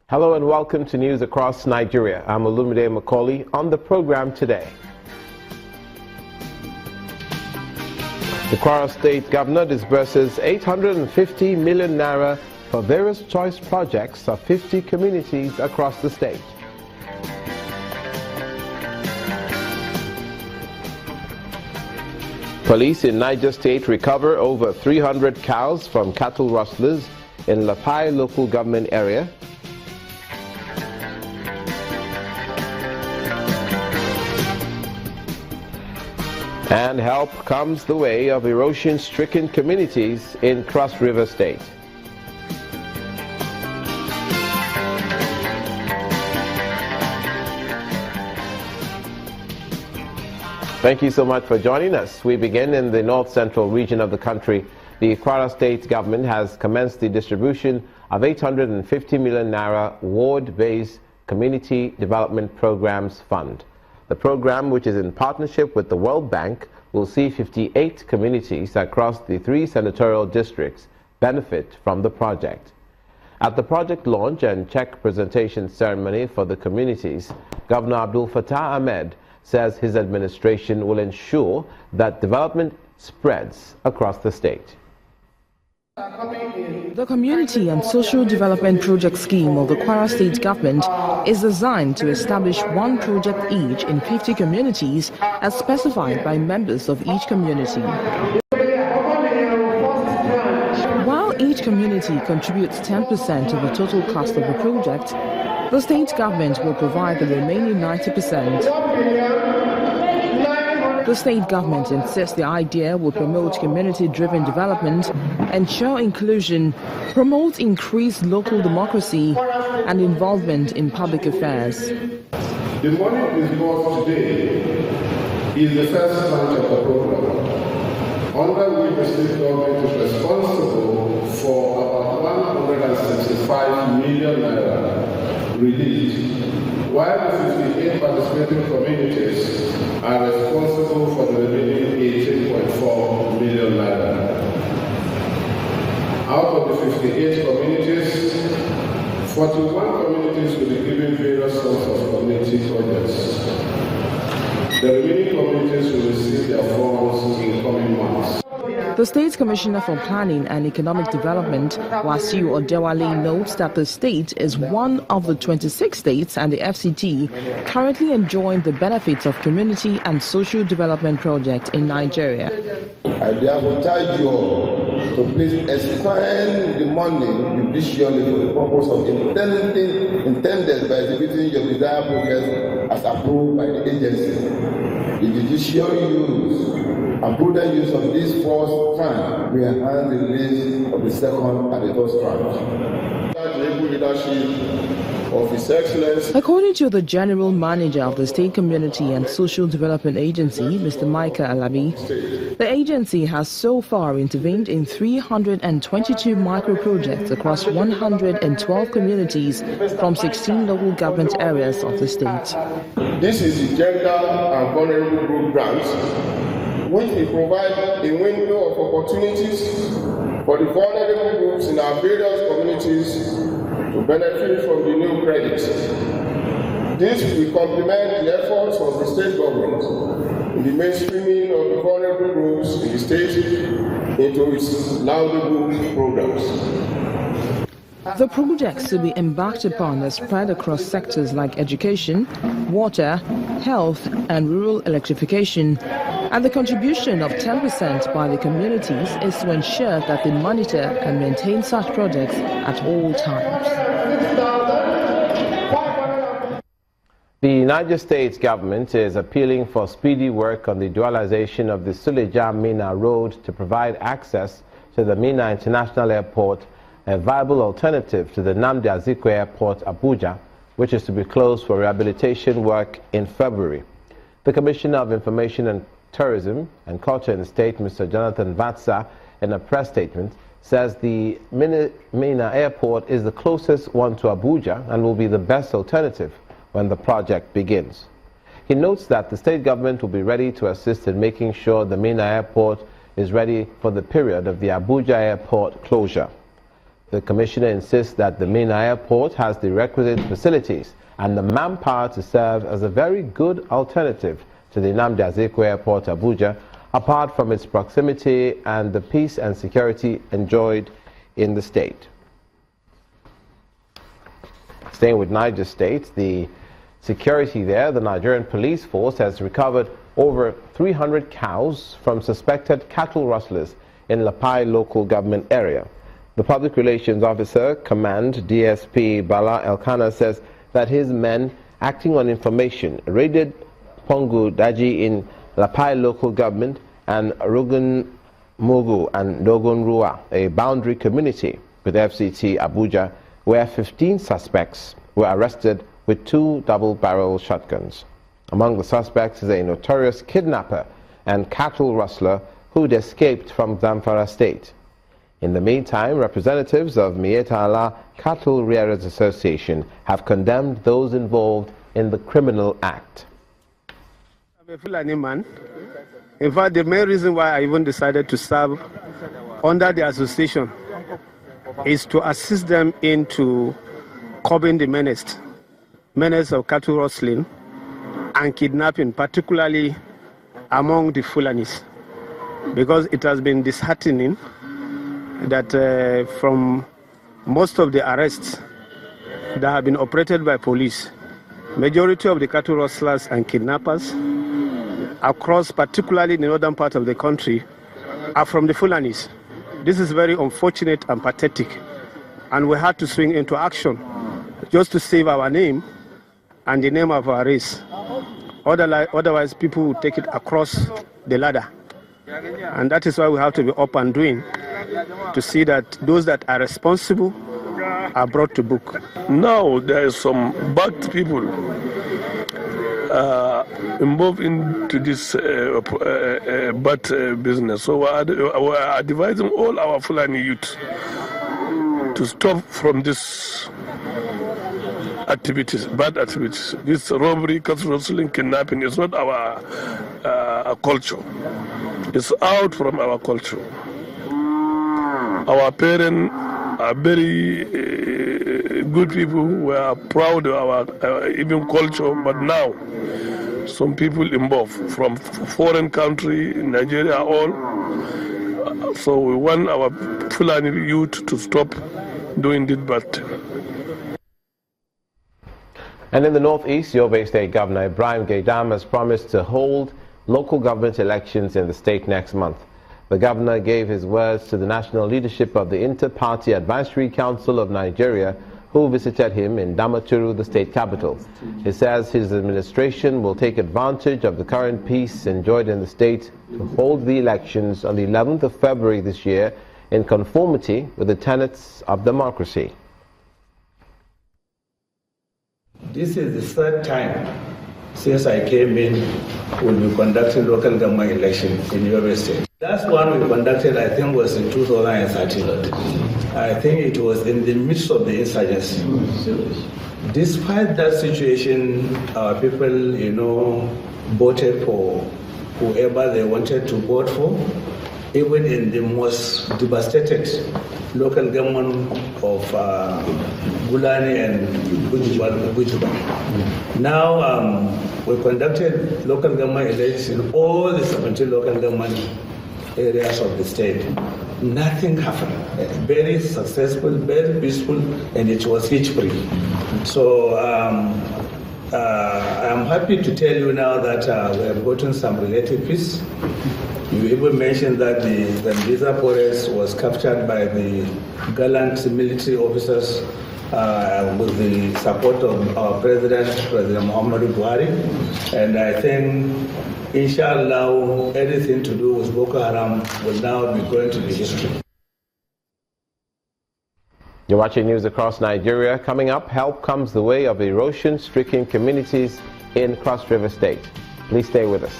Hello and welcome to News Across Nigeria. I'm Olumide Macaulay. On the program today, the Kwara State Governor disburses 850 million naira for various choice projects of 50 communities across the state. Police in Niger State recover over 300 cows from cattle rustlers in Lapai local government area. And help comes the way of erosion-stricken communities in Cross River State. Thank you so much for joining us. We begin in the north-central region of the country. The Kwara State government has commenced the distribution of 850 million naira ward-based Community Development Programs Fund. The program, which is in partnership with the World Bank, will see 58 communities across the 3 senatorial districts benefit from the project. At the project launch and check presentation ceremony for the communities, Governor Abdul Fattah Ahmed says his administration will ensure that development spreads across the state. The Community and Social Development Project Scheme of the Kwara State Government is designed to establish one project each in 50 communities as specified by members of each community. While each community contributes 10% of the total cost of the project, the state government will provide the remaining 90%. The state government insists the idea will promote community-driven development, ensure inclusion, promote increased local democracy, and involvement in public affairs. The money disbursed today is the first tranche of the program, under which the state government is responsible for about 165 million naira released, while the 58 participating communities are responsible for the remaining 18.4 million naira. Out of the 58 communities, 41 communities will be given various sorts of community projects. The remaining communities will receive their funds in coming months. The State Commissioner for Planning and Economic Development, Wasiu Odewale, notes that the state is one of the 26 states and the FCT currently enjoying the benefits of community and social development projects in Nigeria. I therefore charge you all to please expend the money judicially for the purpose of intended by executing your desired projects as approved by the agency. The judicial use and prudent use of this first tranche will enhance the release of the second and the third tranche. According to the General Manager of the State Community and Social Development Agency, Mr. Micah Alabi, the agency has so far intervened in 322 micro-projects across 112 communities from 16 local government areas of the state. This is the Gender and Vulnerable Group Grant, which will provide a window of opportunities for the vulnerable groups in our various communities to benefit from the new credit. This will complement the efforts of the state government in the mainstreaming of the vulnerable groups in the state into its laudable programs. The projects to be embarked upon are spread across sectors like education, water, health, and rural electrification, and the contribution of 10% by the communities is to ensure that the monitor can maintain such projects at all times. The Niger State government is appealing for speedy work on the dualization of the Suleja-Mina road to provide access to the Mina International Airport, a viable alternative to the Nnamdi Azikiwe Airport, Abuja, which is to be closed for rehabilitation work in February. The Commissioner of Information and Tourism and Culture in the state, Mr. Jonathan Vatsa, in a press statement, says the Mina Airport is the closest one to Abuja and will be the best alternative when the project begins. He notes that the state government will be ready to assist in making sure the Mina Airport is ready for the period of the Abuja Airport closure. The commissioner insists that the Minna Airport has the requisite facilities and the manpower to serve as a very good alternative to the Nnamdi Azikiwe Airport, Abuja, apart from its proximity and the peace and security enjoyed in the state. Staying with Niger State, the security there, the Nigerian police force has recovered over 300 cows from suspected cattle rustlers in Lapai local government area. The public relations officer, Command DSP Bala Elkana, says that his men, acting on information, raided Pongu Daji in Lapai local government and Rugun Mugu and Dogon Rua, a boundary community with FCT Abuja, where 15 suspects were arrested with 2 double-barrel shotguns. Among the suspects is a notorious kidnapper and cattle rustler who'd escaped from Zamfara State. In the meantime, representatives of Mieta Allah Cattle Rearers Association have condemned those involved in the criminal act. I'm a Fulani man. In fact, the main reason why I even decided to serve under the association is to assist them into curbing the menace of cattle rustling and kidnapping, particularly among the Fulanis, because it has been disheartening that from most of the arrests that have been operated by police, majority of the cattle rustlers and kidnappers across, particularly the northern part of the country, are from the Fulanis. This is very unfortunate and pathetic, and we had to swing into action just to save our name and the name of our race. Otherwise, people will take it across the ladder. And that is why we have to be up and doing to see that those that are responsible are brought to book. Now there is some bad people involved into this bad business. So we are advising all our Fulani youth to stop from this activities, bad activities. This robbery, cattle rustling, kidnapping is not our culture. It's out from our culture. Our parents are very good people. We are proud of our even culture, but now some people involved from foreign country, Nigeria, all. So we want our Fulani youth to stop doing this bad thing. And in the northeast, Yobe State Governor Ibrahim Gaidam has promised to hold local government elections in the state next month. The governor gave his words to the national leadership of the Inter-Party Advisory Council of Nigeria, who visited him in Damaturu, the state capital. He says his administration will take advantage of the current peace enjoyed in the state to hold the elections on the 11th of February this year in conformity with the tenets of democracy. This is the third time since I came in, we'll be conducting local government elections in Yobe State. Last one we conducted, I think, was in 2013. I think it was in the midst of the insurgency. Despite that situation, our people, voted for whoever they wanted to vote for, even in the most devastated local government of Gulani and Bujuba. Now, we conducted local government elections in all the 17 local government areas of the state. Nothing happened. Very successful, very peaceful, and it was hitch-free. So I'm happy to tell you now that we have gotten some relative peace. You even mentioned that the Zambiza forest was captured by the gallant military officers with the support of our President Muhammadu Buhari. And I think, inshallah, anything to do with Boko Haram will now be going to be history. You're watching news across Nigeria. Coming up, help comes the way of erosion-stricken communities in Cross River State. Please stay with us.